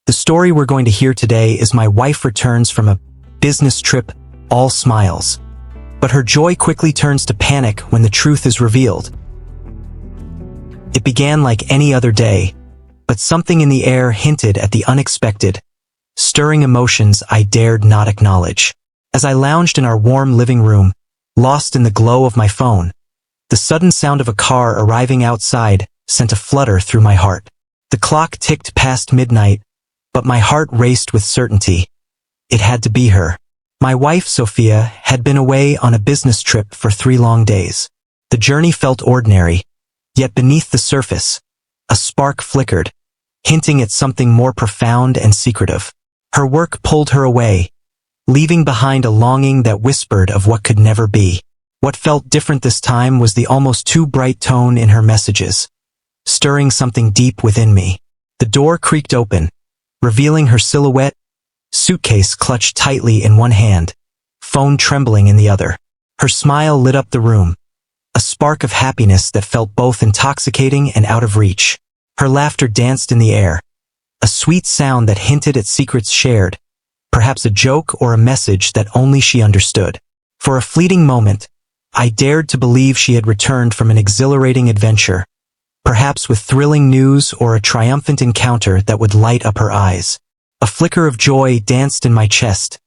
The story we're going to hear today is my wife returns from a business trip, all smiles. But her joy quickly turns to panic when the truth is revealed. It began like any other day, but something in the air hinted at the unexpected, stirring emotions I dared not acknowledge. As I lounged in our warm living room, lost in the glow of my phone, the sudden sound of a car arriving outside sent a flutter through my heart. The clock ticked past midnight, but my heart raced with certainty. It had to be her. My wife, Sophia, had been away on a business trip for 3 long days. The journey felt ordinary, yet beneath the surface, a spark flickered, hinting at something more profound and secretive. Her work pulled her away, leaving behind a longing that whispered of what could never be. What felt different this time was the almost too bright tone in her messages, stirring something deep within me. The door creaked open, revealing her silhouette, suitcase clutched tightly in one hand, phone trembling in the other. Her smile lit up the room, a spark of happiness that felt both intoxicating and out of reach. Her laughter danced in the air, a sweet sound that hinted at secrets shared, perhaps a joke or a message that only she understood. For a fleeting moment, I dared to believe she had returned from an exhilarating adventure, perhaps with thrilling news or a triumphant encounter that would light up her eyes. A flicker of joy danced in my chest,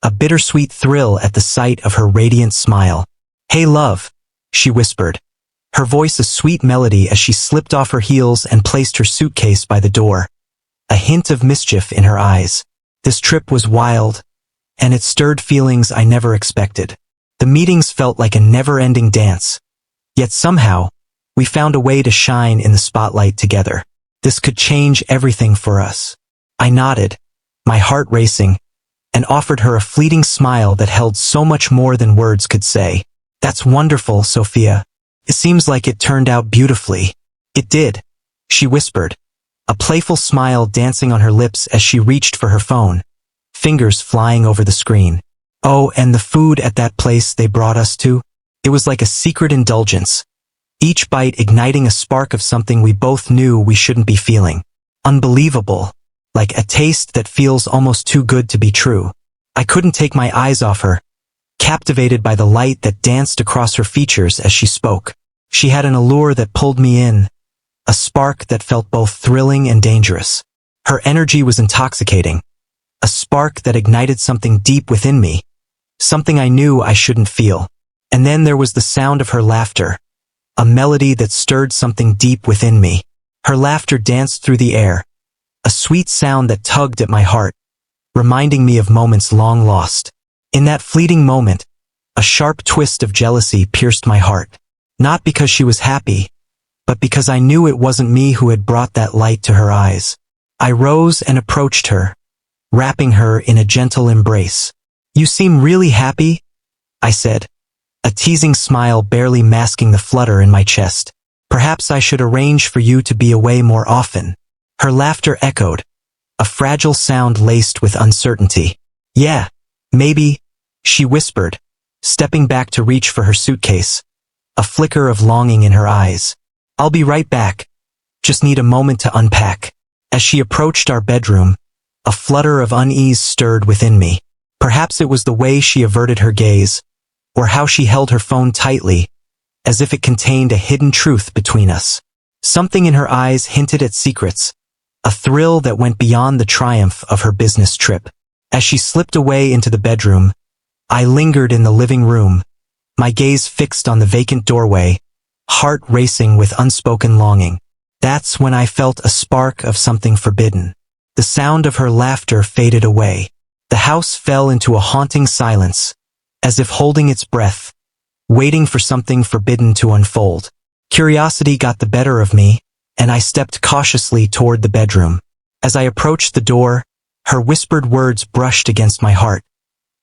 a bittersweet thrill at the sight of her radiant smile. "Hey love," she whispered, her voice a sweet melody as she slipped off her heels and placed her suitcase by the door, a hint of mischief in her eyes. This trip was wild, and it stirred feelings I never expected. The meetings felt like a never-ending dance, yet somehow, we found a way to shine in the spotlight together. This could change everything for us. I nodded, my heart racing, and offered her a fleeting smile that held so much more than words could say. "That's wonderful, Sophia. It seems like it turned out beautifully." "It did," she whispered, a playful smile dancing on her lips as she reached for her phone, fingers flying over the screen. "Oh, and the food at that place they brought us to? It was like a secret indulgence, each bite igniting a spark of something we both knew we shouldn't be feeling. Unbelievable, like a taste that feels almost too good to be true." I couldn't take my eyes off her, captivated by the light that danced across her features as she spoke. She had an allure that pulled me in, a spark that felt both thrilling and dangerous. Her energy was intoxicating, a spark that ignited something deep within me, something I knew I shouldn't feel. And then there was the sound of her laughter, a melody that stirred something deep within me. Her laughter danced through the air, a sweet sound that tugged at my heart, reminding me of moments long lost. In that fleeting moment, a sharp twist of jealousy pierced my heart. Not because she was happy, but because I knew it wasn't me who had brought that light to her eyes. I rose and approached her, wrapping her in a gentle embrace. "You seem really happy," I said, a teasing smile barely masking the flutter in my chest. "Perhaps I should arrange for you to be away more often." Her laughter echoed, a fragile sound laced with uncertainty. "Yeah, maybe," she whispered, stepping back to reach for her suitcase, a flicker of longing in her eyes. "I'll be right back. Just need a moment to unpack." As she approached our bedroom, a flutter of unease stirred within me. Perhaps it was the way she averted her gaze, or how she held her phone tightly, as if it contained a hidden truth between us. Something in her eyes hinted at secrets, a thrill that went beyond the triumph of her business trip. As she slipped away into the bedroom, I lingered in the living room, my gaze fixed on the vacant doorway, heart racing with unspoken longing. That's when I felt a spark of something forbidden. The sound of her laughter faded away. The house fell into a haunting silence, as if holding its breath, waiting for something forbidden to unfold. Curiosity got the better of me, and I stepped cautiously toward the bedroom. As I approached the door, her whispered words brushed against my heart,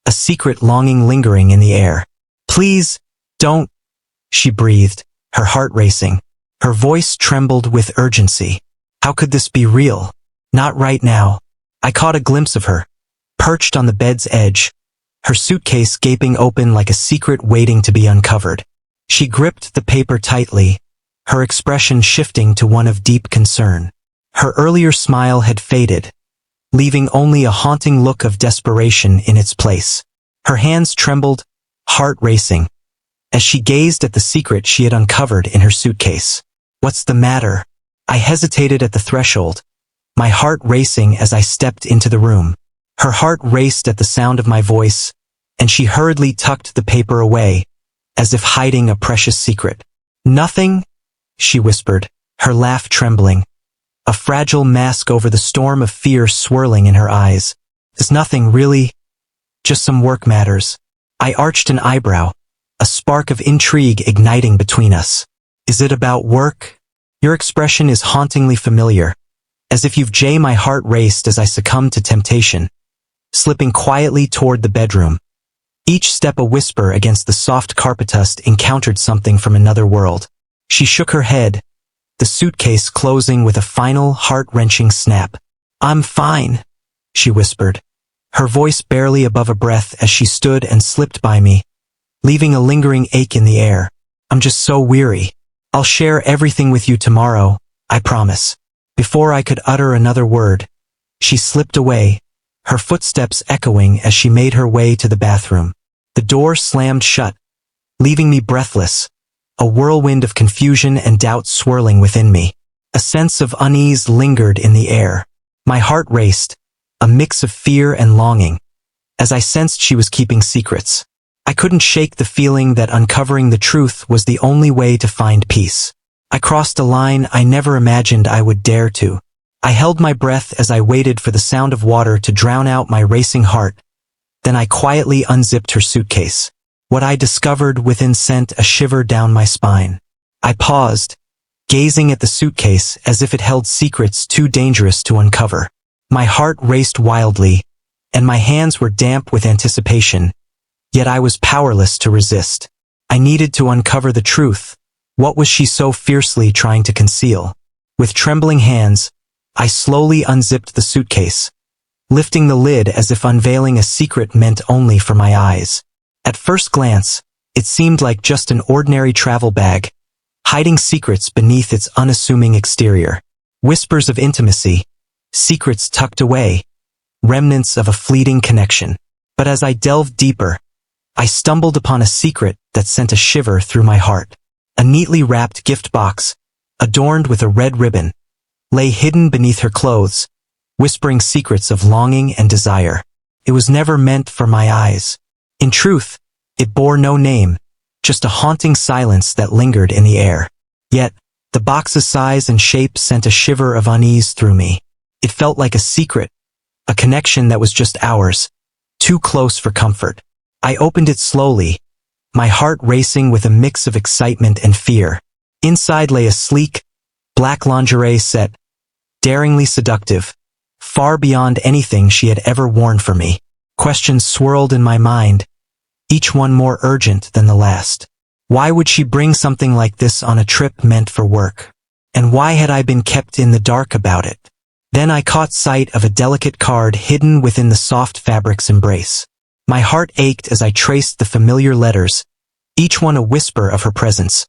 a secret longing lingering in the air. "Please, don't," she breathed, her heart racing. Her voice trembled with urgency. How could this be real? Not right now. I caught a glimpse of her, perched on the bed's edge, her suitcase gaping open like a secret waiting to be uncovered. She gripped the paper tightly, her expression shifting to one of deep concern. Her earlier smile had faded, leaving only a haunting look of desperation in its place. Her hands trembled, heart racing, as she gazed at the secret she had uncovered in her suitcase. "What's the matter?" I hesitated at the threshold, my heart racing as I stepped into the room. Her heart raced at the sound of my voice, and she hurriedly tucked the paper away, as if hiding a precious secret. "Nothing," she whispered, her laugh trembling, a fragile mask over the storm of fear swirling in her eyes. "It's nothing, really. Just some work matters." I arched an eyebrow, a spark of intrigue igniting between us. "Is it about work?" "Your expression is hauntingly familiar, as if you've J." My heart raced as I succumbed to temptation, slipping quietly toward the bedroom. Each step a whisper against the soft carpetust encountered something from another world. She shook her head, the suitcase closing with a final heart-wrenching snap. "I'm fine," she whispered, her voice barely above a breath as she stood and slipped by me, leaving a lingering ache in the air. "I'm just so weary. I'll share everything with you tomorrow, I promise." Before I could utter another word, she slipped away, her footsteps echoing as she made her way to the bathroom. The door slammed shut, leaving me breathless, a whirlwind of confusion and doubt swirling within me. A sense of unease lingered in the air. My heart raced, a mix of fear and longing, as I sensed she was keeping secrets. I couldn't shake the feeling that uncovering the truth was the only way to find peace. I crossed a line I never imagined I would dare to. I held my breath as I waited for the sound of water to drown out my racing heart. Then I quietly unzipped her suitcase. What I discovered within sent a shiver down my spine. I paused, gazing at the suitcase as if it held secrets too dangerous to uncover. My heart raced wildly, and my hands were damp with anticipation, yet I was powerless to resist. I needed to uncover the truth. What was she so fiercely trying to conceal? With trembling hands, I slowly unzipped the suitcase, lifting the lid as if unveiling a secret meant only for my eyes. At first glance, it seemed like just an ordinary travel bag, hiding secrets beneath its unassuming exterior. Whispers of intimacy, secrets tucked away, remnants of a fleeting connection. But as I delved deeper, I stumbled upon a secret that sent a shiver through my heart. A neatly wrapped gift box, adorned with a red ribbon, lay hidden beneath her clothes, whispering secrets of longing and desire. It was never meant for my eyes. In truth, it bore no name, just a haunting silence that lingered in the air. Yet, the box's size and shape sent a shiver of unease through me. It felt like a secret, a connection that was just ours, too close for comfort. I opened it slowly, my heart racing with a mix of excitement and fear. Inside lay a sleek, black lingerie set, daringly seductive, far beyond anything she had ever worn for me. Questions swirled in my mind, each one more urgent than the last. Why would she bring something like this on a trip meant for work? And why had I been kept in the dark about it? Then I caught sight of a delicate card hidden within the soft fabric's embrace. My heart ached as I traced the familiar letters, each one a whisper of her presence,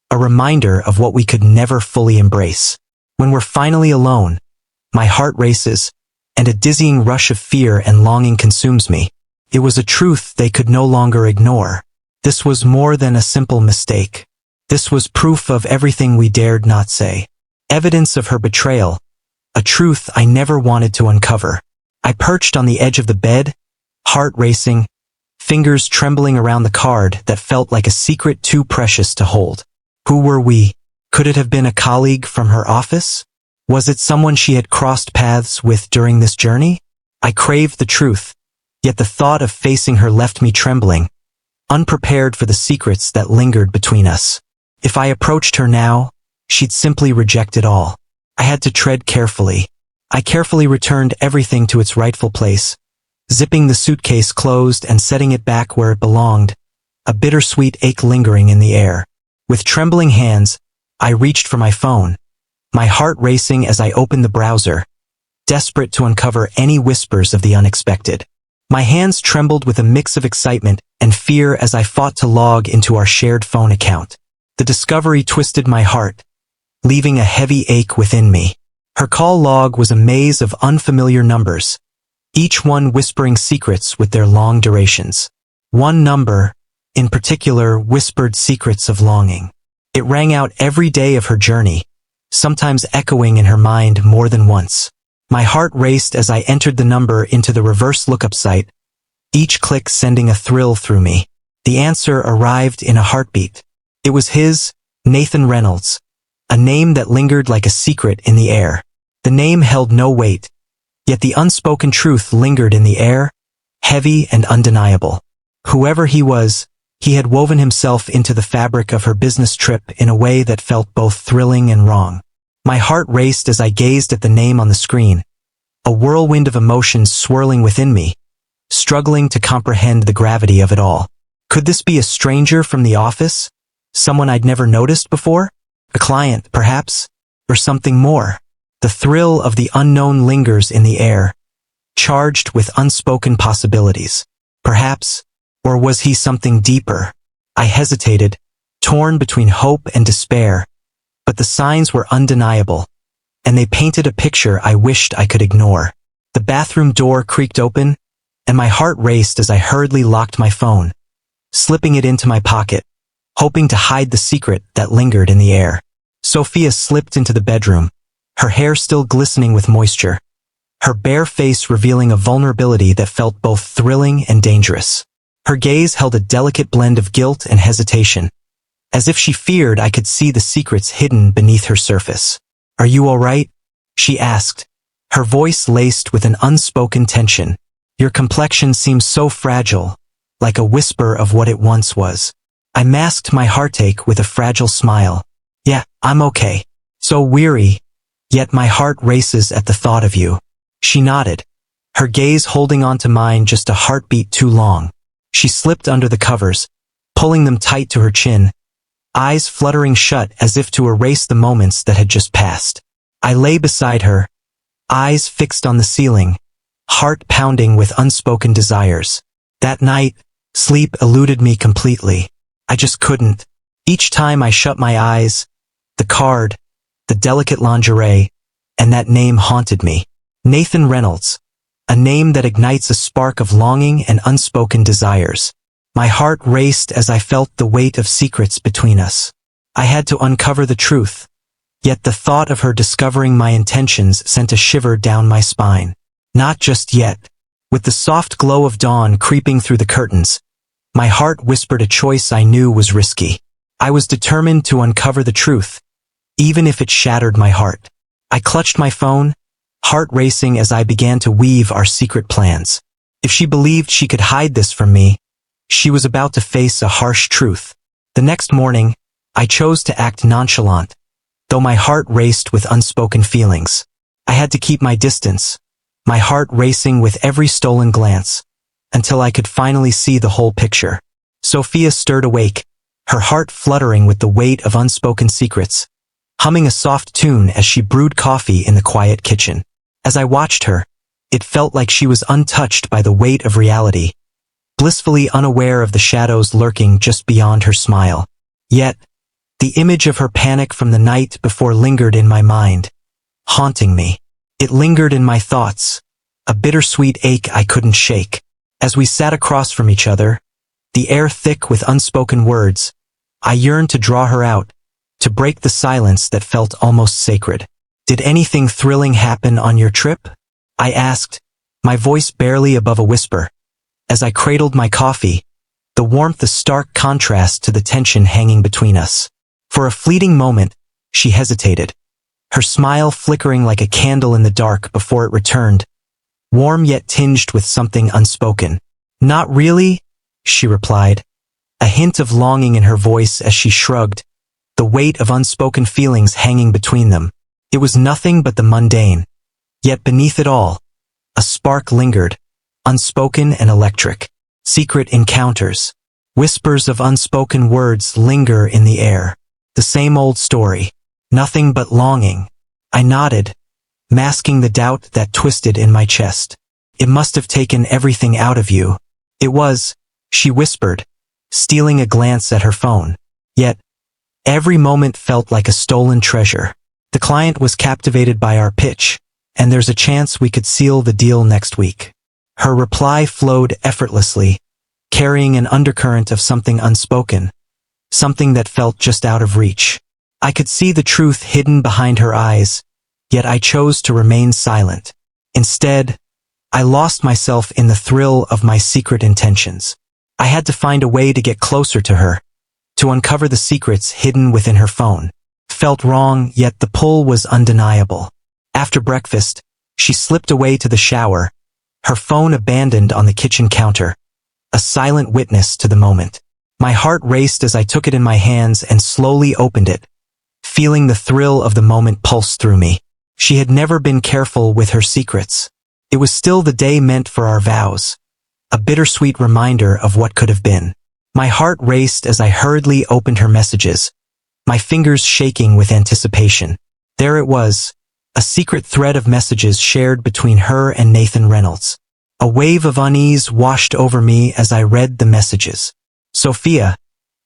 a reminder of what we could never fully embrace. When we're finally alone, my heart races, and a dizzying rush of fear and longing consumes me. It was a truth they could no longer ignore. This was more than a simple mistake. This was proof of everything we dared not say. Evidence of her betrayal, a truth I never wanted to uncover. I perched on the edge of the bed, heart racing, fingers trembling around the card that felt like a secret too precious to hold. Who were we? Could it have been a colleague from her office? Was it someone she had crossed paths with during this journey? I craved the truth, yet the thought of facing her left me trembling, unprepared for the secrets that lingered between us. If I approached her now, she'd simply reject it all. I had to tread carefully. I carefully returned everything to its rightful place, zipping the suitcase closed and setting it back where it belonged, a bittersweet ache lingering in the air. With trembling hands, I reached for my phone, my heart racing as I opened the browser, desperate to uncover any whispers of the unexpected. My hands trembled with a mix of excitement and fear as I fought to log into our shared phone account. The discovery twisted my heart, leaving a heavy ache within me. Her call log was a maze of unfamiliar numbers, each one whispering secrets with their long durations. One number, in particular, whispered secrets of longing. It rang out every day of her journey, sometimes echoing in her mind more than once. My heart raced as I entered the number into the reverse lookup site, each click sending a thrill through me. The answer arrived in a heartbeat. It was his, Nathan Reynolds, a name that lingered like a secret in the air. The name held no weight, yet the unspoken truth lingered in the air, heavy and undeniable. Whoever he was, he had woven himself into the fabric of her business trip in a way that felt both thrilling and wrong. My heart raced as I gazed at the name on the screen, a whirlwind of emotions swirling within me, struggling to comprehend the gravity of it all. Could this be a stranger from the office? Someone I'd never noticed before? A client, perhaps? Or something more? The thrill of the unknown lingers in the air, charged with unspoken possibilities. Perhaps, or was he something deeper? I hesitated, torn between hope and despair, but the signs were undeniable, and they painted a picture I wished I could ignore. The bathroom door creaked open, and my heart raced as I hurriedly locked my phone, slipping it into my pocket, hoping to hide the secret that lingered in the air. Sophia slipped into the bedroom, her hair still glistening with moisture, her bare face revealing a vulnerability that felt both thrilling and dangerous. Her gaze held a delicate blend of guilt and hesitation, as if she feared I could see the secrets hidden beneath her surface. "Are you all right?" she asked, her voice laced with an unspoken tension. "Your complexion seems so fragile, like a whisper of what it once was." I masked my heartache with a fragile smile. "Yeah, I'm okay. So weary, yet my heart races at the thought of you." She nodded, her gaze holding on to mine just a heartbeat too long. She slipped under the covers, pulling them tight to her chin, eyes fluttering shut as if to erase the moments that had just passed. I lay beside her, eyes fixed on the ceiling, heart pounding with unspoken desires. That night, sleep eluded me completely. I just couldn't. Each time I shut my eyes, the card, the delicate lingerie, and that name haunted me. Nathan Reynolds, a name that ignites a spark of longing and unspoken desires. My heart raced as I felt the weight of secrets between us. I had to uncover the truth, yet the thought of her discovering my intentions sent a shiver down my spine. Not just yet. With the soft glow of dawn creeping through the curtains, my heart whispered a choice I knew was risky. I was determined to uncover the truth, even if it shattered my heart. I clutched my phone, heart racing as I began to weave our secret plans. If she believed she could hide this from me, she was about to face a harsh truth. The next morning, I chose to act nonchalant, though my heart raced with unspoken feelings. I had to keep my distance, my heart racing with every stolen glance, until I could finally see the whole picture. Sophia stirred awake, her heart fluttering with the weight of unspoken secrets, humming a soft tune as she brewed coffee in the quiet kitchen. As I watched her, it felt like she was untouched by the weight of reality, blissfully unaware of the shadows lurking just beyond her smile. Yet, the image of her panic from the night before lingered in my mind, haunting me. It lingered in my thoughts, a bittersweet ache I couldn't shake. As we sat across from each other, the air thick with unspoken words, I yearned to draw her out, to break the silence that felt almost sacred. "Did anything thrilling happen on your trip?" I asked, my voice barely above a whisper. As I cradled my coffee, the warmth a stark contrast to the tension hanging between us. For a fleeting moment, she hesitated, her smile flickering like a candle in the dark before it returned, warm yet tinged with something unspoken. "Not really," she replied, a hint of longing in her voice as she shrugged, the weight of unspoken feelings hanging between them. It was nothing but the mundane. Yet beneath it all, a spark lingered, unspoken and electric. Secret encounters. Whispers of unspoken words linger in the air. The same old story. Nothing but longing. I nodded, masking the doubt that twisted in my chest. "It must have taken everything out of you." "It was," she whispered, stealing a glance at her phone. Yet, every moment felt like a stolen treasure. The client was captivated by our pitch, and there's a chance we could seal the deal next week. Her reply flowed effortlessly, carrying an undercurrent of something unspoken, something that felt just out of reach. I could see the truth hidden behind her eyes, yet I chose to remain silent. Instead, I lost myself in the thrill of my secret intentions. I had to find a way to get closer to her, to uncover the secrets hidden within her phone. It felt wrong, yet the pull was undeniable. After breakfast, she slipped away to the shower, her phone abandoned on the kitchen counter, a silent witness to the moment. My heart raced as I took it in my hands and slowly opened it, feeling the thrill of the moment pulse through me. She had never been careful with her secrets. It was still the day meant for our vows, a bittersweet reminder of what could have been. My heart raced as I hurriedly opened her messages, my fingers shaking with anticipation. There it was, a secret thread of messages shared between her and Nathan Reynolds. A wave of unease washed over me as I read the messages. Sophia,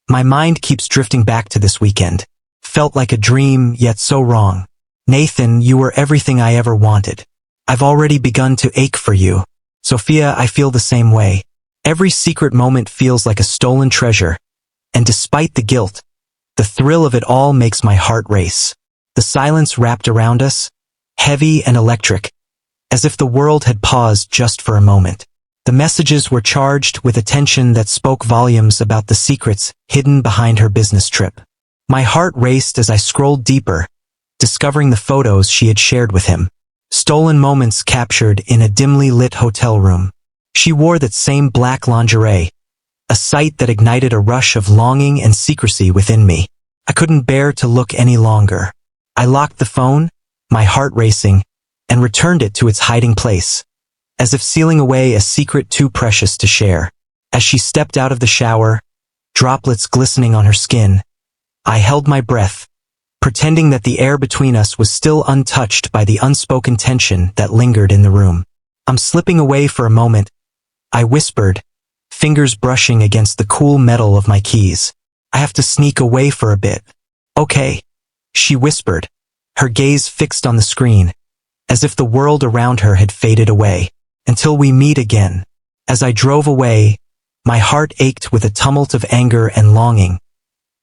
my mind keeps drifting back to this weekend. Felt like a dream, yet so wrong. Nathan, you were everything I ever wanted. I've already begun to ache for you. Sophia, I feel the same way. Every secret moment feels like a stolen treasure, and despite the guilt, the thrill of it all makes my heart race. The silence wrapped around us, heavy and electric, as if the world had paused just for a moment. The messages were charged with a tension that spoke volumes about the secrets hidden behind her business trip. My heart raced as I scrolled deeper, discovering the photos she had shared with him. Stolen moments captured in a dimly lit hotel room. She wore that same black lingerie, a sight that ignited a rush of longing and secrecy within me. I couldn't bear to look any longer. I locked the phone, my heart racing, and returned it to its hiding place, as if sealing away a secret too precious to share. As she stepped out of the shower, droplets glistening on her skin, I held my breath, pretending that the air between us was still untouched by the unspoken tension that lingered in the room. I'm slipping away for a moment, I whispered, fingers brushing against the cool metal of my keys. I have to sneak away for a bit. Okay, she whispered, her gaze fixed on the screen, as if the world around her had faded away. Until we meet again. As I drove away, my heart ached with a tumult of anger and longing,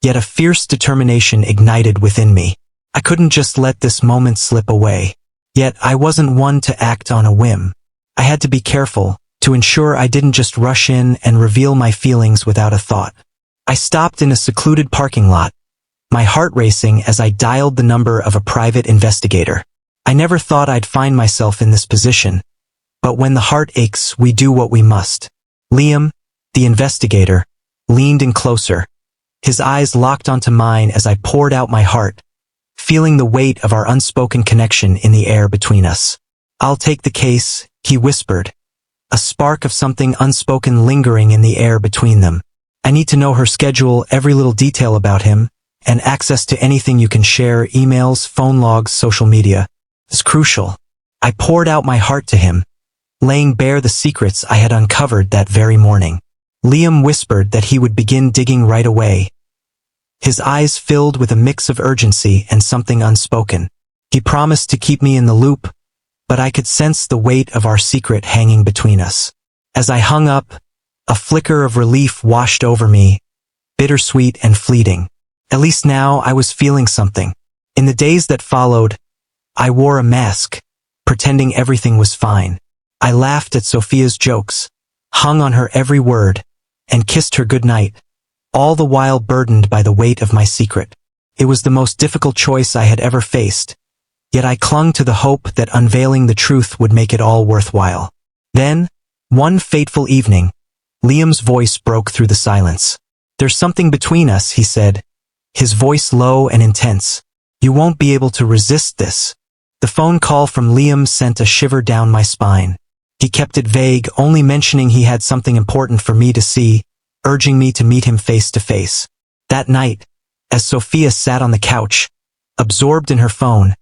yet a fierce determination ignited within me. I couldn't just let this moment slip away. Yet I wasn't one to act on a whim. I had to be careful, to ensure I didn't just rush in and reveal my feelings without a thought. I stopped in a secluded parking lot, my heart racing as I dialed the number of a private investigator. I never thought I'd find myself in this position, but when the heart aches, we do what we must. Liam, the investigator, leaned in closer, his eyes locked onto mine as I poured out my heart, feeling the weight of our unspoken connection in the air between us. I'll take the case, he whispered, a spark of something unspoken lingering in the air between them. I need to know her schedule, every little detail about him, and access to anything you can share, emails, phone logs, social media. It's crucial. I poured out my heart to him, laying bare the secrets I had uncovered that very morning. Liam whispered that he would begin digging right away, his eyes filled with a mix of urgency and something unspoken. He promised to keep me in the loop, but I could sense the weight of our secret hanging between us. As I hung up, a flicker of relief washed over me, bittersweet and fleeting. At least now I was feeling something. In the days that followed, I wore a mask, pretending everything was fine. I laughed at Sophia's jokes, hung on her every word, and kissed her goodnight, all the while burdened by the weight of my secret. It was the most difficult choice I had ever faced, yet I clung to the hope that unveiling the truth would make it all worthwhile. Then, one fateful evening, Liam's voice broke through the silence. There's something between us, he said, his voice low and intense. You won't be able to resist this. The phone call from Liam sent a shiver down my spine. He kept it vague, only mentioning he had something important for me to see, urging me to meet him face to face. That night, as Sophia sat on the couch, absorbed in her phone,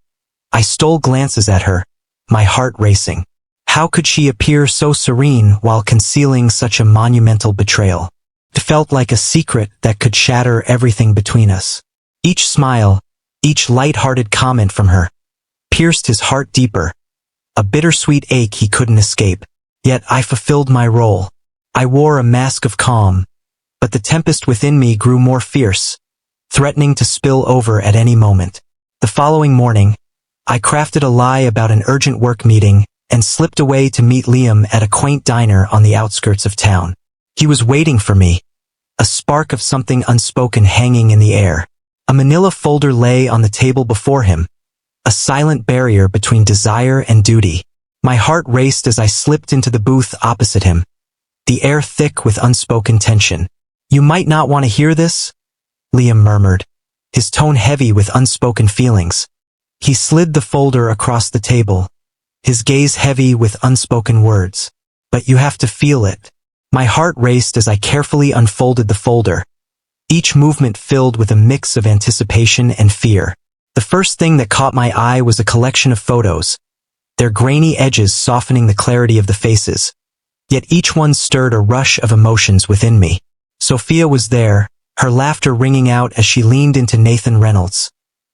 I stole glances at her, my heart racing. How could she appear so serene while concealing such a monumental betrayal? It felt like a secret that could shatter everything between us. Each smile, Each light-hearted comment from her pierced his heart deeper, a bittersweet ache he couldn't escape. Yet I fulfilled my role. I wore a mask of calm, but the tempest within me grew more fierce, threatening to spill over at any moment. The following morning, I crafted a lie about an urgent work meeting and slipped away to meet Liam at a quaint diner on the outskirts of town. He was waiting for me, a spark of something unspoken hanging in the air. A manila folder lay on the table before him, a silent barrier between desire and duty. My heart raced as I slipped into the booth opposite him, the air thick with unspoken tension. "You might not want to hear this," Liam murmured, his tone heavy with unspoken feelings. He slid the folder across the table, his gaze heavy with unspoken words. "But you have to feel it." My heart raced as I carefully unfolded the folder, each movement filled with a mix of anticipation and fear. The first thing that caught my eye was a collection of photos, their grainy edges softening the clarity of the faces. Yet each one stirred a rush of emotions within me. Sophia was there, her laughter ringing out as she leaned into Nathan Reynolds,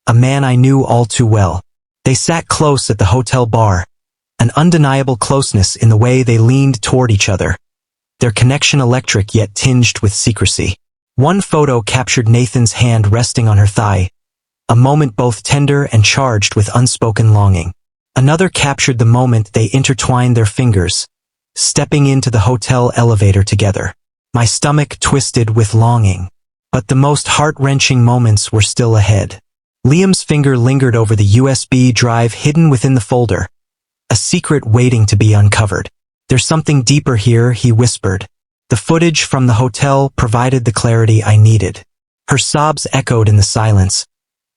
a man I knew all too well. They sat close at the hotel bar, an undeniable closeness in the way they leaned toward each other, their connection electric yet tinged with secrecy. One photo captured Nathan's hand resting on her thigh, a moment both tender and charged with unspoken longing. Another captured the moment they intertwined their fingers, stepping into the hotel elevator together. My stomach twisted with longing. But the most heart-wrenching moments were still ahead. Liam's finger lingered over the USB drive hidden within the folder, a secret waiting to be uncovered. "There's something deeper here," he whispered. The footage from the hotel provided the clarity I needed. Her sobs echoed in the silence,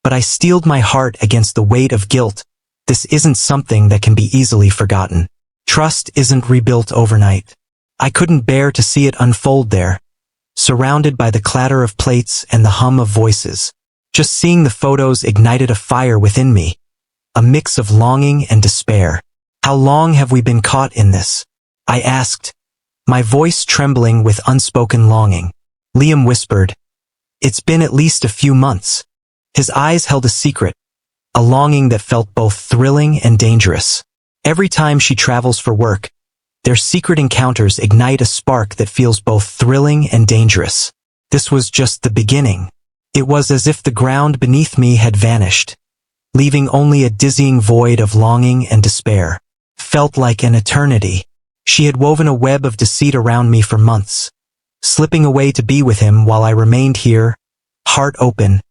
but I steeled my heart against the weight of guilt. This isn't something that can be easily forgotten. Trust isn't rebuilt overnight. I couldn't bear to see it unfold there, surrounded by the clatter of plates and the hum of voices. Just seeing the photos ignited a fire within me, a mix of longing and despair. "How long have we been caught in this?" I asked, my voice trembling with unspoken longing. Liam whispered, "It's been at least a few months." His eyes held a secret, a longing that felt both thrilling and dangerous. Every time she travels for work, their secret encounters ignite a spark that feels both thrilling and dangerous. This was just the beginning. It was as if the ground beneath me had vanished, leaving only a dizzying void of longing and despair. Felt like an eternity. She had woven a web of deceit around me for months, slipping away to be with him while I remained here, heart open,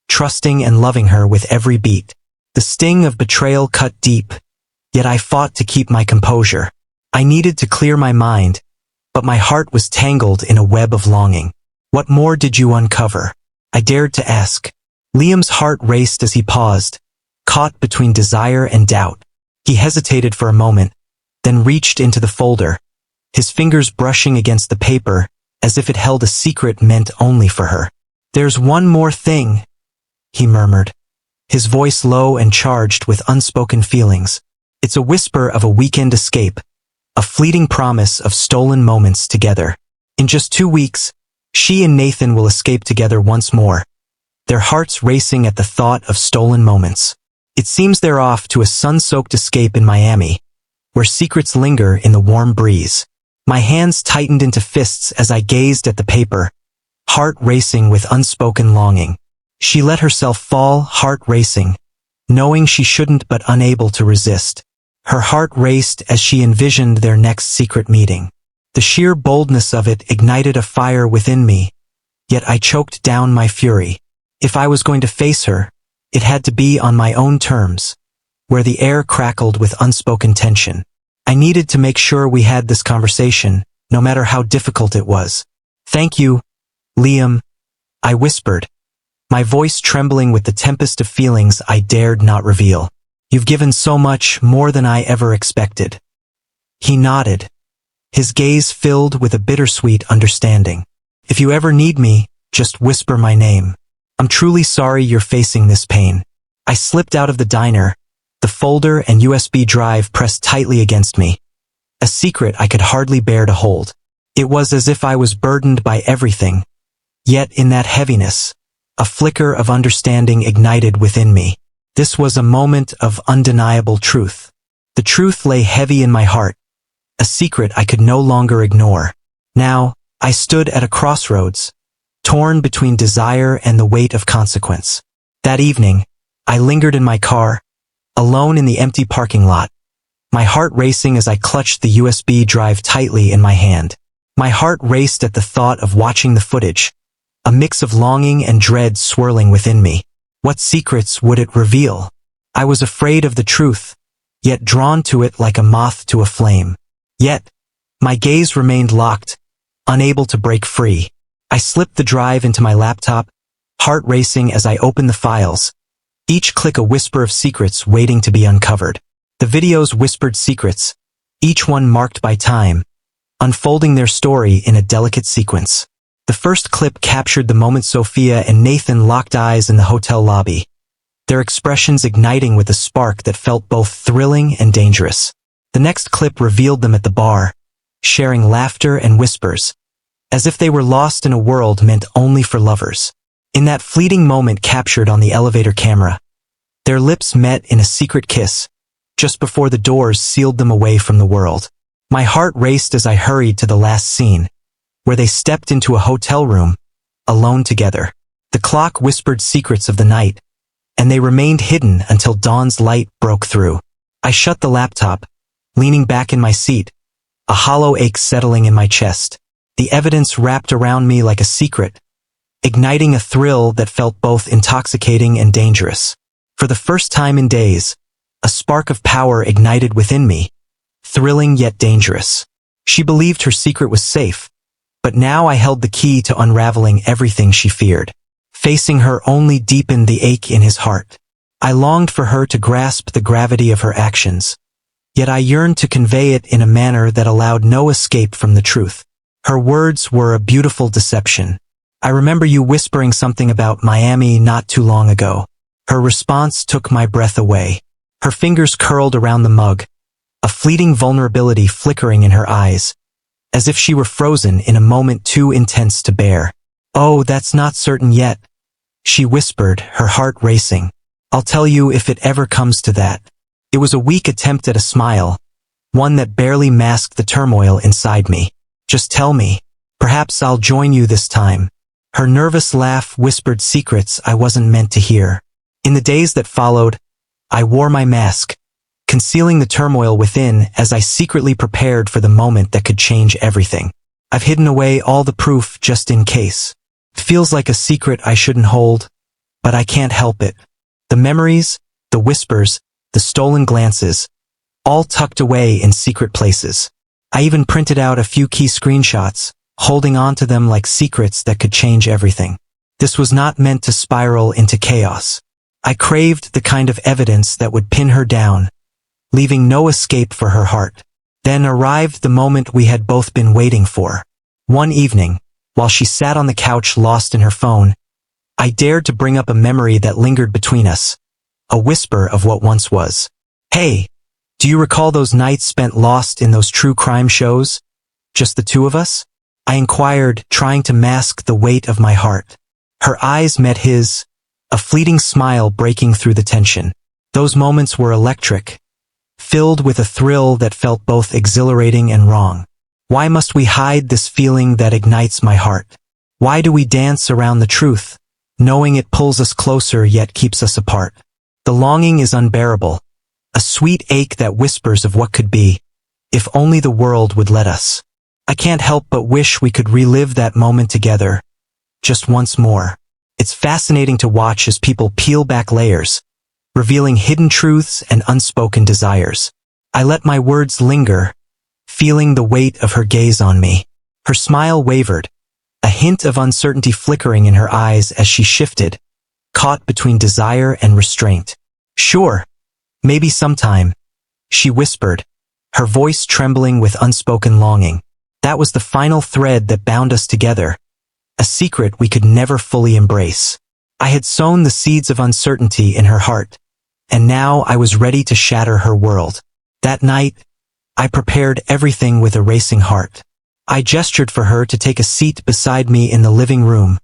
trusting and loving her with every beat. The sting of betrayal cut deep, yet I fought to keep my composure. I needed to clear my mind, but my heart was tangled in a web of longing. "What more did you uncover?" I dared to ask. Liam's heart raced as he paused, caught between desire and doubt. He hesitated for a moment, then reached into the folder, his fingers brushing against the paper as if it held a secret meant only for her. "There's one more thing," he murmured, his voice low and charged with unspoken feelings. "It's a whisper of a weekend escape, a fleeting promise of stolen moments together. In just 2 weeks, she and Nathan will escape together once more, their hearts racing at the thought of stolen moments. It seems they're off to a sun-soaked escape in Miami, where secrets linger in the warm breeze." My hands tightened into fists as I gazed at the paper, heart racing with unspoken longing. She let herself fall, heart racing, knowing she shouldn't but unable to resist. Her heart raced as she envisioned their next secret meeting. The sheer boldness of it ignited a fire within me, yet I choked down my fury. If I was going to face her, it had to be on my own terms, where the air crackled with unspoken tension. I needed to make sure we had this conversation, no matter how difficult it was. "Thank you, Liam," I whispered, my voice trembling with the tempest of feelings I dared not reveal. "You've given so much, more than I ever expected." He nodded, his gaze filled with a bittersweet understanding. "If you ever need me, just whisper my name. I'm truly sorry you're facing this pain." I slipped out of the diner, the folder and USB drive pressed tightly against me, a secret I could hardly bear to hold. It was as if I was burdened by everything, yet in that heaviness, A flicker of understanding ignited within me. This was a moment of undeniable truth. The truth lay heavy in my heart, a secret I could no longer ignore. Now, I stood at a crossroads, torn between desire and the weight of consequence. That evening, I lingered in my car, alone in the empty parking lot, my heart racing as I clutched the USB drive tightly in my hand. My heart raced at the thought of watching the footage, a mix of longing and dread swirling within me. What secrets would it reveal? I was afraid of the truth, yet drawn to it like a moth to a flame. Yet, my gaze remained locked, unable to break free. I slipped the drive into my laptop, heart racing as I opened the files, each click a whisper of secrets waiting to be uncovered. The videos whispered secrets, each one marked by time, unfolding their story in a delicate sequence. The first clip captured the moment Sophia and Nathan locked eyes in the hotel lobby, their expressions igniting with a spark that felt both thrilling and dangerous. The next clip revealed them at the bar, sharing laughter and whispers, as if they were lost in a world meant only for lovers. In that fleeting moment captured on the elevator camera, their lips met in a secret kiss, just before the doors sealed them away from the world. My heart raced as I hurried to the last scene, where they stepped into a hotel room, alone together. The clock whispered secrets of the night, and they remained hidden until dawn's light broke through. I shut the laptop, leaning back in my seat, a hollow ache settling in my chest. The evidence wrapped around me like a secret, igniting a thrill that felt both intoxicating and dangerous. For the first time in days, a spark of power ignited within me, thrilling yet dangerous. She believed her secret was safe, but now I held the key to unraveling everything she feared. Facing her only deepened the ache in his heart. I longed for her to grasp the gravity of her actions, yet I yearned to convey it in a manner that allowed no escape from the truth. Her words were a beautiful deception. I remember you whispering something about Miami not too long ago. Her response took my breath away. Her fingers curled around the mug, a fleeting vulnerability flickering in her eyes, as if she were frozen in a moment too intense to bear. "Oh, that's not certain yet," she whispered, her heart racing. "I'll tell you if it ever comes to that." It was a weak attempt at a smile, one that barely masked the turmoil inside me. "Just tell me. Perhaps I'll join you this time." Her nervous laugh whispered secrets I wasn't meant to hear. In the days that followed, I wore my mask, concealing the turmoil within as I secretly prepared for the moment that could change everything. I've hidden away all the proof just in case. It feels like a secret I shouldn't hold, but I can't help it. The memories, the whispers, the stolen glances, all tucked away in secret places. I even printed out a few key screenshots, holding on to them like secrets that could change everything. This was not meant to spiral into chaos. I craved the kind of evidence that would pin her down, leaving no escape for her heart. Then arrived the moment we had both been waiting for. One evening, while she sat on the couch lost in her phone, I dared to bring up a memory that lingered between us, a whisper of what once was. "Hey, do you recall those nights spent lost in those true crime shows? Just the two of us?" I inquired, trying to mask the weight of my heart. Her eyes met his, a fleeting smile breaking through the tension. Those moments were electric, filled with a thrill that felt both exhilarating and wrong. Why must we hide this feeling that ignites my heart? Why do we dance around the truth, knowing it pulls us closer yet keeps us apart? The longing is unbearable, a sweet ache that whispers of what could be, if only the world would let us. I can't help but wish we could relive that moment together, just once more. It's fascinating to watch as people peel back layers, revealing hidden truths and unspoken desires. I let my words linger, feeling the weight of her gaze on me. Her smile wavered, a hint of uncertainty flickering in her eyes as she shifted, caught between desire and restraint. "Sure, maybe sometime," she whispered, her voice trembling with unspoken longing. That was the final thread that bound us together, a secret we could never fully embrace. I had sown the seeds of uncertainty in her heart, and now I was ready to shatter her world. That night, I prepared everything with a racing heart. I gestured for her to take a seat beside me in the living room,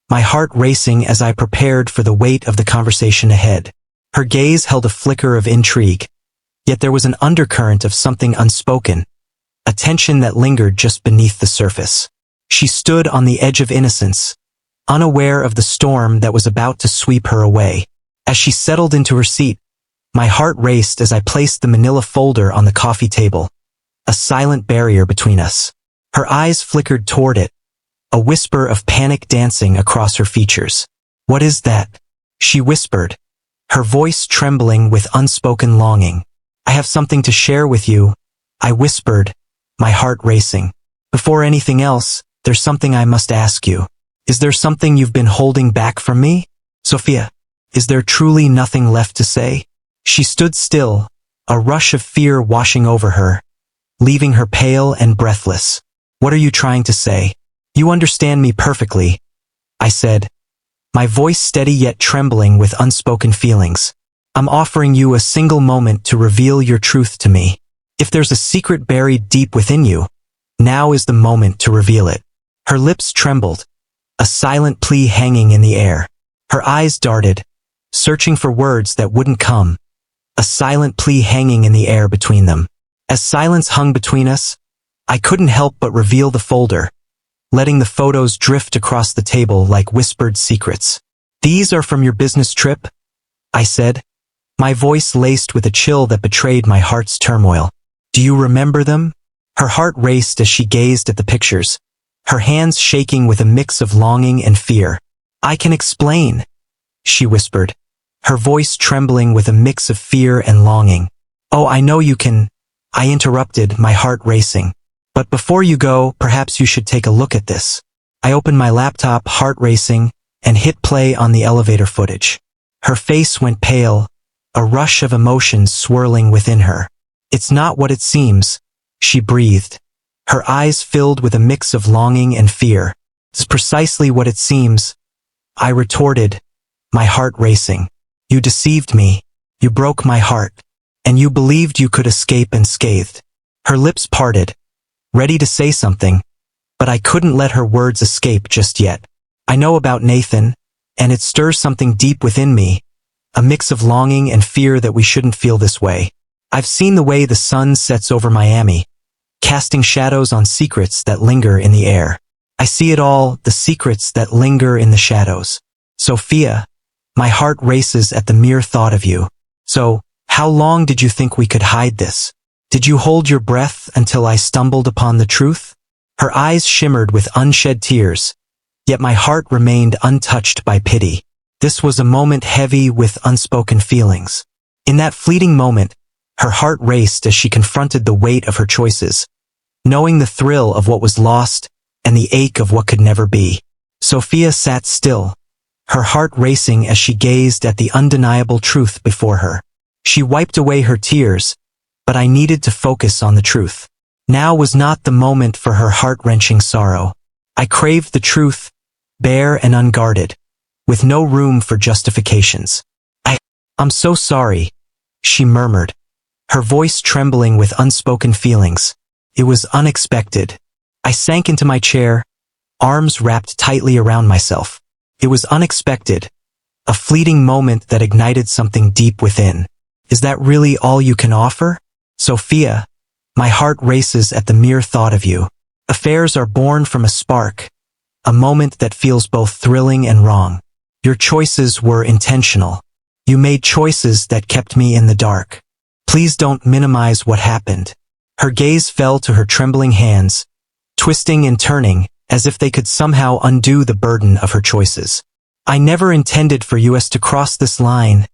my heart racing as I prepared for the weight of the conversation ahead. Her gaze held a flicker of intrigue, yet there was an undercurrent of something unspoken, a tension that lingered just beneath the surface. She stood on the edge of innocence, unaware of the storm that was about to sweep her away. As she settled into her seat, my heart raced as I placed the manila folder on the coffee table, a silent barrier between us. Her eyes flickered toward it, a whisper of panic dancing across her features. "What is that?" she whispered, her voice trembling with unspoken longing. "I have something to share with you," I whispered, my heart racing. "Before anything else, there's something I must ask you. Is there something you've been holding back from me? Sophia, is there truly nothing left to say?" She stood still, a rush of fear washing over her, leaving her pale and breathless. "What are you trying to say?" "You understand me perfectly," I said, my voice steady yet trembling with unspoken feelings. "I'm offering you a single moment to reveal your truth to me. If there's a secret buried deep within you, now is the moment to reveal it." Her lips trembled, a silent plea hanging in the air. Her eyes darted, searching for words that wouldn't come, a silent plea hanging in the air between them. As silence hung between us, I couldn't help but reveal the folder, letting the photos drift across the table like whispered secrets. "These are from your business trip?" I said, my voice laced with a chill that betrayed my heart's turmoil. "Do you remember them?" Her heart raced as she gazed at the pictures, her hands shaking with a mix of longing and fear. "I can explain," she whispered, her voice trembling with a mix of fear and longing. "Oh, I know you can," I interrupted, my heart racing. "But before you go, perhaps you should take a look at this." I opened my laptop, heart racing, and hit play on the elevator footage. Her face went pale, a rush of emotions swirling within her. "It's not what it seems," she breathed, her eyes filled with a mix of longing and fear. "It's precisely what it seems," I retorted, my heart racing. "You deceived me, you broke my heart, and you believed you could escape unscathed." Her lips parted, ready to say something, but I couldn't let her words escape just yet. "I know about Nathan, and it stirs something deep within me, a mix of longing and fear that we shouldn't feel this way. I've seen the way the sun sets over Miami, casting shadows on secrets that linger in the air. I see it all, the secrets that linger in the shadows. Sophia, my heart races at the mere thought of you. So, how long did you think we could hide this? Did you hold your breath until I stumbled upon the truth?" Her eyes shimmered with unshed tears, yet my heart remained untouched by pity. This was a moment heavy with unspoken feelings. In that fleeting moment, her heart raced as she confronted the weight of her choices, knowing the thrill of what was lost and the ache of what could never be. Sophia sat still, her heart racing as she gazed at the undeniable truth before her. She wiped away her tears, but I needed to focus on the truth. Now was not the moment for her heart-wrenching sorrow. I craved the truth, bare and unguarded, with no room for justifications. I'm so sorry," she murmured, her voice trembling with unspoken feelings. "It was unexpected." I sank into my chair, arms wrapped tightly around myself. It was unexpected, a fleeting moment that ignited something deep within. "Is that really all you can offer? Sophia, my heart races at the mere thought of you. Affairs are born from a spark, a moment that feels both thrilling and wrong. Your choices were intentional. You made choices that kept me in the dark. Please don't minimize what happened." Her gaze fell to her trembling hands, twisting and turning as if they could somehow undo the burden of her choices. "I never intended for us to cross this line,"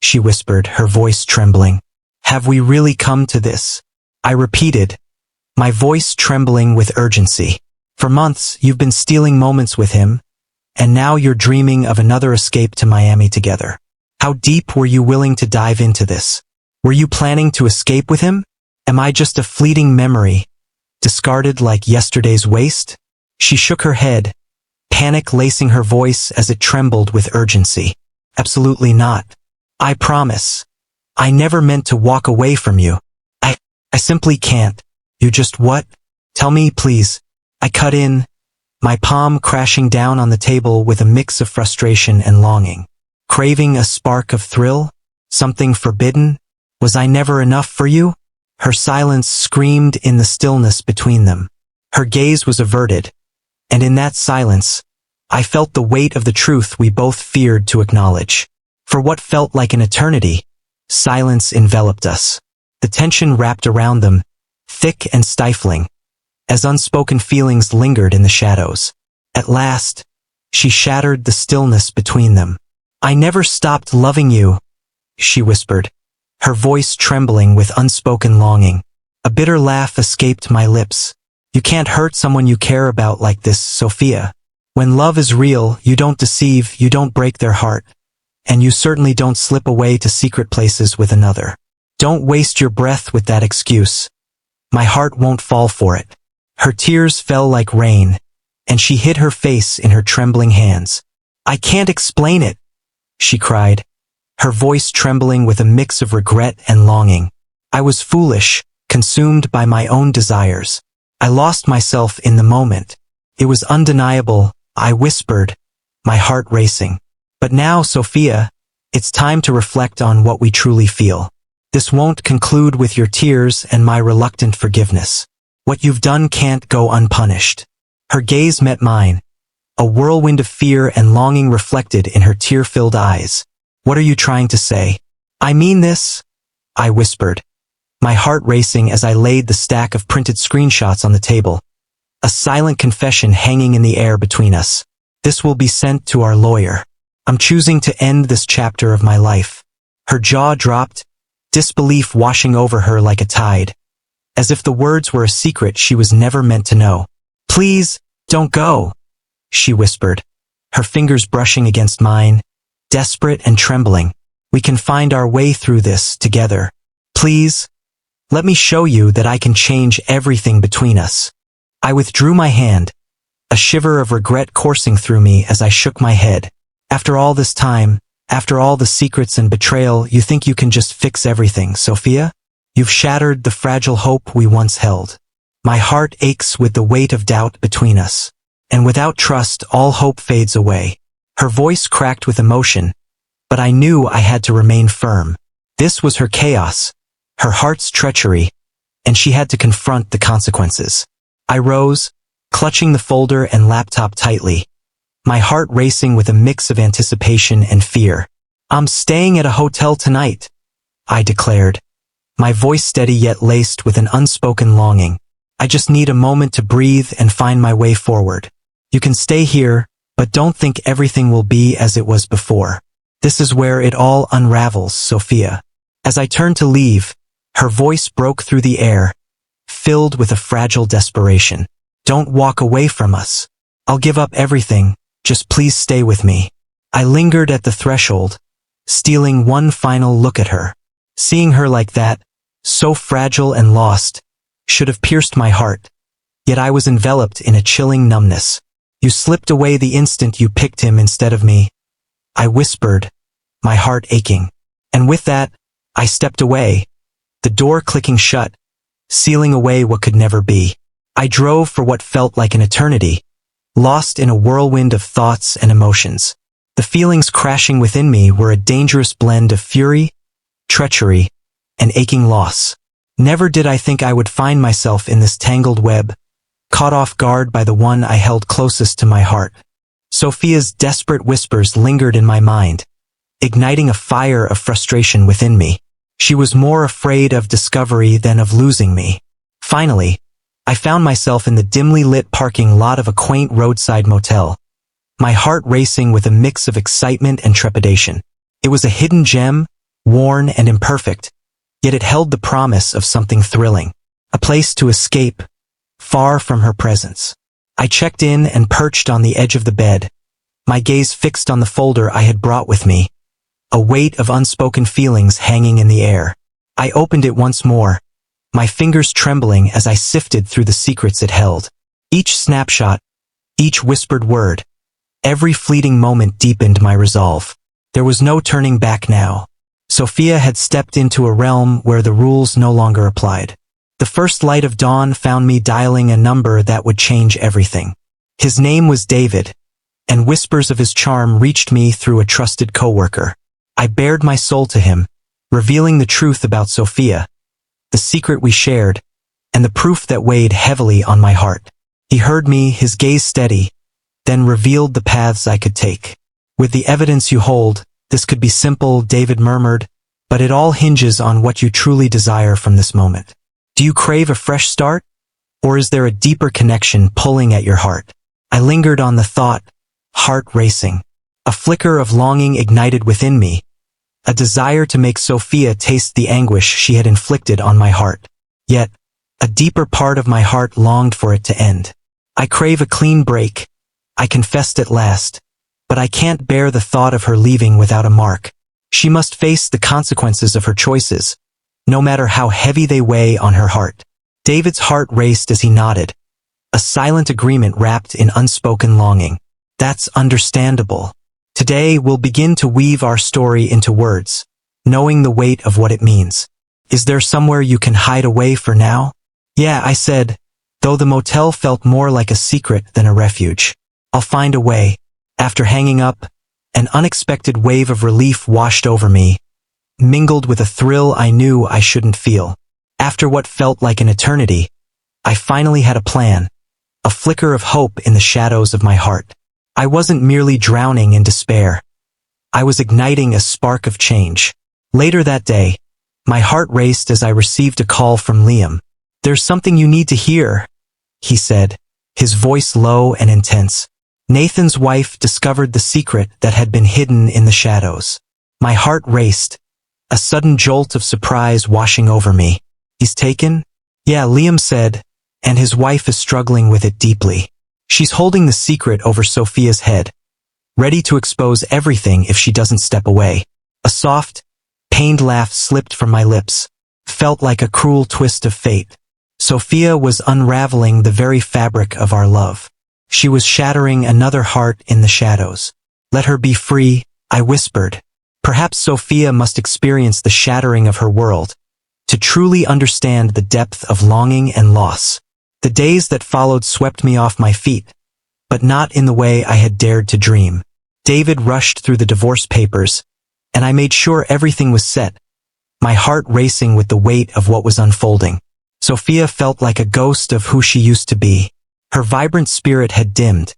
she whispered, her voice trembling. "Have we really come to this?" I repeated, my voice trembling with urgency. "For months, you've been stealing moments with him, and now you're dreaming of another escape to Miami together. How deep were you willing to dive into this? Were you planning to escape with him? Am I just a fleeting memory, discarded like yesterday's waste?" She shook her head, panic lacing her voice as it trembled with urgency. "Absolutely not. I promise. I never meant to walk away from you. I simply can't." "You just what? Tell me, please." I cut in, my palm crashing down on the table with a mix of frustration and longing. Craving a spark of thrill? Something forbidden? Was I never enough for you? Her silence screamed in the stillness between them. Her gaze was averted, and in that silence, I felt the weight of the truth we both feared to acknowledge. For what felt like an eternity, silence enveloped us. The tension wrapped around them, thick and stifling, as unspoken feelings lingered in the shadows. At last, she shattered the stillness between them. "I never stopped loving you," she whispered, her voice trembling with unspoken longing. A bitter laugh escaped my lips. "You can't hurt someone you care about like this, Sophia. When love is real, you don't deceive, you don't break their heart, and you certainly don't slip away to secret places with another. Don't waste your breath with that excuse. My heart won't fall for it." Her tears fell like rain, and she hid her face in her trembling hands. "I can't explain it," she cried, her voice trembling with a mix of regret and longing. "I was foolish, consumed by my own desires. I lost myself in the moment. It was undeniable," I whispered, my heart racing. "But now, Sophia, it's time to reflect on what we truly feel. This won't conclude with your tears and my reluctant forgiveness. What you've done can't go unpunished." Her gaze met mine, a whirlwind of fear and longing reflected in her tear-filled eyes. "What are you trying to say?" "I mean this," I whispered, my heart racing as I laid the stack of printed screenshots on the table, a silent confession hanging in the air between us. "This will be sent to our lawyer. I'm choosing to end this chapter of my life." Her jaw dropped, disbelief washing over her like a tide, as if the words were a secret she was never meant to know. "Please, don't go," she whispered, her fingers brushing against mine, desperate and trembling. "We can find our way through this together. Please, let me show you that I can change everything between us." I withdrew my hand, a shiver of regret coursing through me as I shook my head. "After all this time, after all the secrets and betrayal, you think you can just fix everything, Sophia? You've shattered the fragile hope we once held. My heart aches with the weight of doubt between us. And without trust, all hope fades away." Her voice cracked with emotion, but I knew I had to remain firm. This was her chaos, her heart's treachery, and she had to confront the consequences. I rose, clutching the folder and laptop tightly, my heart racing with a mix of anticipation and fear. "I'm staying at a hotel tonight," I declared, my voice steady yet laced with an unspoken longing. "I just need a moment to breathe and find my way forward. You can stay here, but don't think everything will be as it was before. This is where it all unravels, Sophia." As I turned to leave, her voice broke through the air, filled with a fragile desperation. "Don't walk away from us. I'll give up everything, just please stay with me." I lingered at the threshold, stealing one final look at her. Seeing her like that, so fragile and lost, should have pierced my heart. Yet I was enveloped in a chilling numbness. "You slipped away the instant you picked him instead of me," I whispered, my heart aching. And with that, I stepped away, the door clicking shut, sealing away what could never be. I drove for what felt like an eternity, lost in a whirlwind of thoughts and emotions. The feelings crashing within me were a dangerous blend of fury, treachery, and aching loss. Never did I think I would find myself in this tangled web, caught off guard by the one I held closest to my heart. Sophia's desperate whispers lingered in my mind, igniting a fire of frustration within me. She was more afraid of discovery than of losing me. Finally, I found myself in the dimly lit parking lot of a quaint roadside motel, my heart racing with a mix of excitement and trepidation. It was a hidden gem, worn and imperfect, yet it held the promise of something thrilling, a place to escape, far from her presence. I checked in and perched on the edge of the bed, my gaze fixed on the folder I had brought with me, a weight of unspoken feelings hanging in the air. I opened it once more, my fingers trembling as I sifted through the secrets it held. Each snapshot, each whispered word, every fleeting moment deepened my resolve. There was no turning back now. Sophia had stepped into a realm where the rules no longer applied. The first light of dawn found me dialing a number that would change everything. His name was David, and whispers of his charm reached me through a trusted coworker. I bared my soul to him, revealing the truth about Sophia, the secret we shared, and the proof that weighed heavily on my heart. He heard me, his gaze steady, then revealed the paths I could take. With the evidence you hold, this could be simple, David murmured, but it all hinges on what you truly desire from this moment. Do you crave a fresh start? Or is there a deeper connection pulling at your heart? I lingered on the thought, heart racing. A flicker of longing ignited within me, a desire to make Sophia taste the anguish she had inflicted on my heart. Yet, a deeper part of my heart longed for it to end. I crave a clean break, I confessed at last, but I can't bear the thought of her leaving without a mark. She must face the consequences of her choices, no matter how heavy they weigh on her heart. David's heart raced as he nodded, a silent agreement wrapped in unspoken longing. That's understandable. Today we'll begin to weave our story into words, knowing the weight of what it means. Is there somewhere you can hide away for now? Yeah, I said, though the motel felt more like a secret than a refuge. I'll find a way. After hanging up, an unexpected wave of relief washed over me, mingled with a thrill I knew I shouldn't feel. After what felt like an eternity, I finally had a plan, a flicker of hope in the shadows of my heart. I wasn't merely drowning in despair. I was igniting a spark of change. Later that day, my heart raced as I received a call from Liam. There's something you need to hear, he said, his voice low and intense. Nathan's wife discovered the secret that had been hidden in the shadows. My heart raced, a sudden jolt of surprise washing over me. He's taken? Yeah, Liam said, and his wife is struggling with it deeply. She's holding the secret over Sophia's head, ready to expose everything if she doesn't step away. A soft, pained laugh slipped from my lips, felt like a cruel twist of fate. Sophia was unraveling the very fabric of our love. She was shattering another heart in the shadows. Let her be free, I whispered. Perhaps Sophia must experience the shattering of her world, to truly understand the depth of longing and loss. The days that followed swept me off my feet, but not in the way I had dared to dream. David rushed through the divorce papers, and I made sure everything was set, my heart racing with the weight of what was unfolding. Sophia felt like a ghost of who she used to be. Her vibrant spirit had dimmed,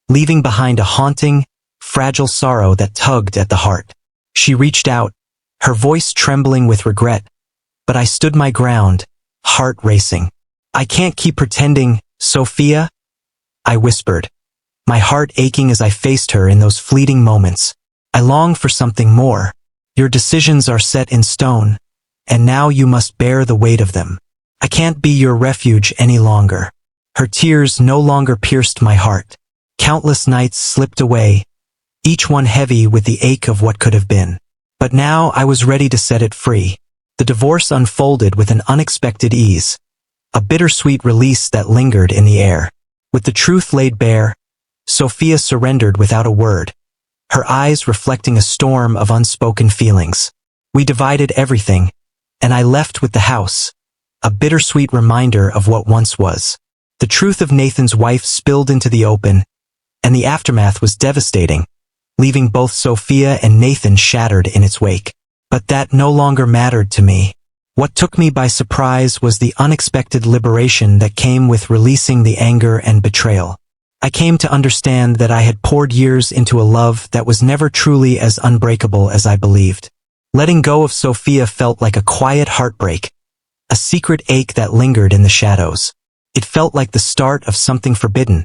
leaving behind a haunting, fragile sorrow that tugged at the heart. She reached out, her voice trembling with regret, but I stood my ground, heart racing. I can't keep pretending, Sophia, I whispered, my heart aching as I faced her in those fleeting moments. I long for something more. Your decisions are set in stone, and now you must bear the weight of them. I can't be your refuge any longer. Her tears no longer pierced my heart. Countless nights slipped away, each one heavy with the ache of what could have been. But now I was ready to set it free. The divorce unfolded with an unexpected ease, a bittersweet release that lingered in the air. With the truth laid bare, Sophia surrendered without a word, her eyes reflecting a storm of unspoken feelings. We divided everything, and I left with the house, a bittersweet reminder of what once was. The truth of Nathan's wife spilled into the open, and the aftermath was devastating, leaving both Sophia and Nathan shattered in its wake. But that no longer mattered to me. What took me by surprise was the unexpected liberation that came with releasing the anger and betrayal. I came to understand that I had poured years into a love that was never truly as unbreakable as I believed. Letting go of Sophia felt like a quiet heartbreak, a secret ache that lingered in the shadows. It felt like the start of something forbidden,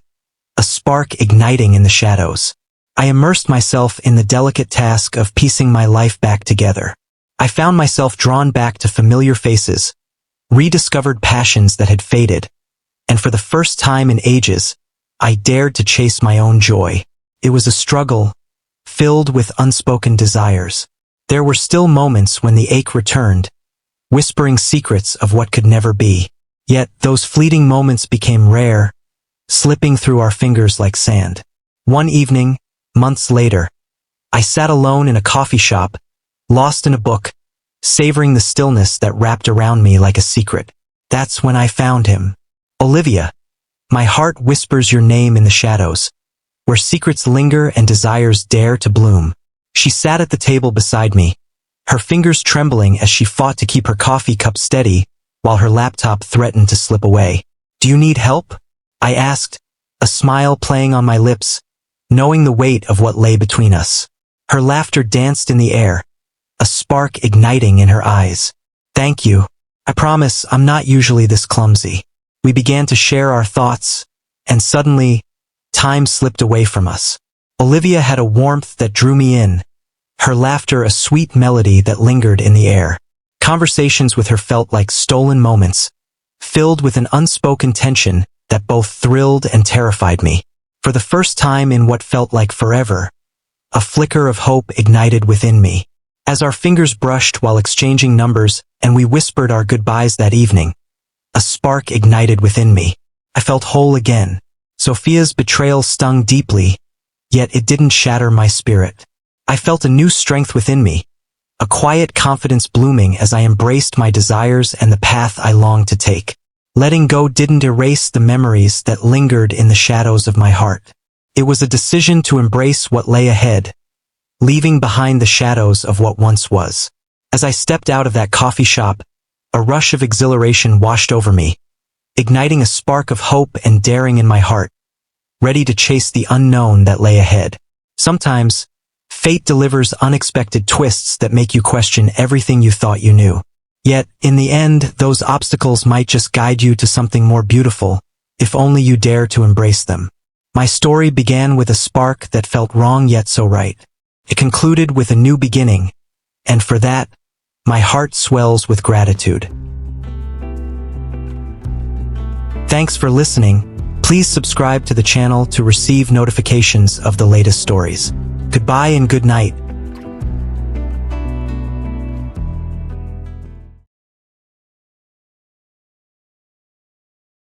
a spark igniting in the shadows. I immersed myself in the delicate task of piecing my life back together. I found myself drawn back to familiar faces, rediscovered passions that had faded, and for the first time in ages, I dared to chase my own joy. It was a struggle, filled with unspoken desires. There were still moments when the ache returned, whispering secrets of what could never be. Yet those fleeting moments became rare, slipping through our fingers like sand. One evening, months later, I sat alone in a coffee shop, lost in a book, savoring the stillness that wrapped around me like a secret. That's when I found him. Olivia, My heart whispers your name in the shadows, where secrets linger and desires dare to bloom. She sat at the table beside me, her fingers trembling as she fought to keep her coffee cup steady while her laptop threatened to slip away. "Do you need help?" I asked, a smile playing on my lips, knowing the weight of what lay between us. Her laughter danced in the air, a spark igniting in her eyes. "Thank you. I promise I'm not usually this clumsy." We began to share our thoughts, and suddenly, time slipped away from us. Olivia had a warmth that drew me in, her laughter a sweet melody that lingered in the air. Conversations with her felt like stolen moments, filled with an unspoken tension that both thrilled and terrified me. For the first time in what felt like forever, a flicker of hope ignited within me. As our fingers brushed while exchanging numbers and we whispered our goodbyes that evening, a spark ignited within me. I felt whole again. Sophia's betrayal stung deeply, yet it didn't shatter my spirit. I felt a new strength within me, a quiet confidence blooming as I embraced my desires and the path I longed to take. Letting go didn't erase the memories that lingered in the shadows of my heart. It was a decision to embrace what lay ahead, leaving behind the shadows of what once was. As I stepped out of that coffee shop, a rush of exhilaration washed over me, igniting a spark of hope and daring in my heart, ready to chase the unknown that lay ahead. Sometimes, fate delivers unexpected twists that make you question everything you thought you knew. Yet, in the end, those obstacles might just guide you to something more beautiful, if only you dare to embrace them. My story began with a spark that felt wrong yet so right. It concluded with a new beginning, and for that, my heart swells with gratitude. Thanks for listening. Please subscribe to the channel to receive notifications of the latest stories. Goodbye and good night.